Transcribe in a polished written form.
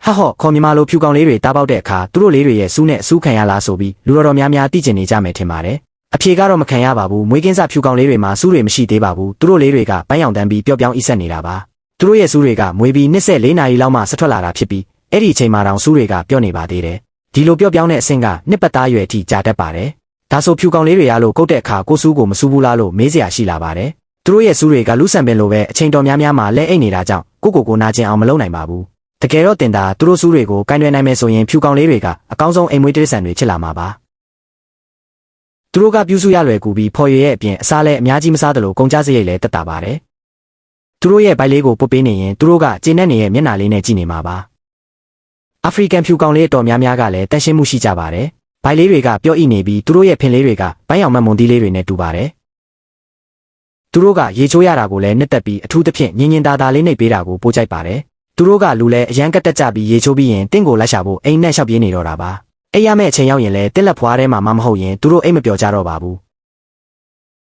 ဟာဟော့ခေါ်မြန်မာလိုဖြူကောင်လေးတွေတားပေါက်တဲ့အခါသူတို့လေးတွေရဲ့စူးနဲ့အစူးခံရလားဆိုပြီးလူတော်များများသိကျင်နေကြမယ်ထင်ပါတယ်အဖြေကတော့မခံရပါဘူးမွေးကင်းစဖြူကောင်လေးတွေမှာစူးတွေမရှိသေးပါဘူးသူတို့လေးတွေကပန်းရောင်တန်းပြီးပျော့ပြောင်းအိဆက်နေတာပါသူတို့ရဲ့စူးတွေကမွေးပြီး24နာရီလောက်မှဆက်ထွက်လာတာဖြစ်ပြီးအဲ့ဒီအချိန်မှာတောင်စူးတွေကပျော့နေပါသေးတယ်ဒီလိုပျော့ပြောင်းတဲ့အဆင့်ကနှစ်ပတ်သားရွယ်အထိကြာတတ်ပါတယ်ဒါဆိုဖြူကောင်လေးတွေရလို့ကုတ်တဲ့အခါကိုစူးကိုမစူးဘူးလားလို့မေးစရာရှိလာပါတယ်သူတို့ရဲ့စူးတွေကလူဆန်ပင်လိုပဲအချိန်တော်များများမှာလဲအိတ်နေတာကြောင့်ကိုနာကျင်အောင်မလုပ်နိုင်ပါဘူးတကယ်တော့တင်တာသူတို့စူးတွေကိုကင်တွယ်နိုင်မယ်ဆိုရင်ဖြူကောင်လေးတွေကအကောင်းဆုံးအိမ်မွေးတိရစ္ဆာန်တွေဖြစ်လာမှာပါသူတို့ကပြုစုရလွယ်ကူပြီးဖော်ရရဲ့အပြင်အစားလဲအများကြီးမစားသလိုကုန်ကြစရိတ်လည်းတက်တာပါတယ်သူတို့ရဲ့ဘိုက်လေးကိုပုတ်ပေးနေရင်သူတို့ကကျင်းနဲ့နေရဲ့မျက်နှာလေးနဲ့ကြည့်နေမှာပါအာဖရိကန်ဖြူကောင်လေးတော်များများကလည်းတန်ရှင်းမှုရှိကြပါတယ်ဘိုက်လေးတွေကပျော့အိနေပြီးသူတို့ရဲ့ဖင်လေးတွေကပန်းရောင်မတ်မွန်သီးလေးတွေနဲ့တူပါတယ်သူတို့ကရေချိုးရတာကိုလည်းနှစ်သက်ပြီးအထူးသဖြင့်ညင်ညင်သာသာလေးနှိပ်ပေးတာကိုပို့ကြိုက်ပါတယ်သူတို့ကလူလဲအရန်ကတက်ကြပြီးရေချိုးပြီးရင်တင့်ကိုလိုက်ရှာဖို့အိမ်နဲ့ရှောက်ပြေးနေတော့တာပါအိမ်ရမယ့်အချိန်ရောက်ရင်လဲတက်လက်ဖွားထဲမှာမဟုတ်ရင်သူတို့အိမ်မပျော်ကြတော့ပါဘူး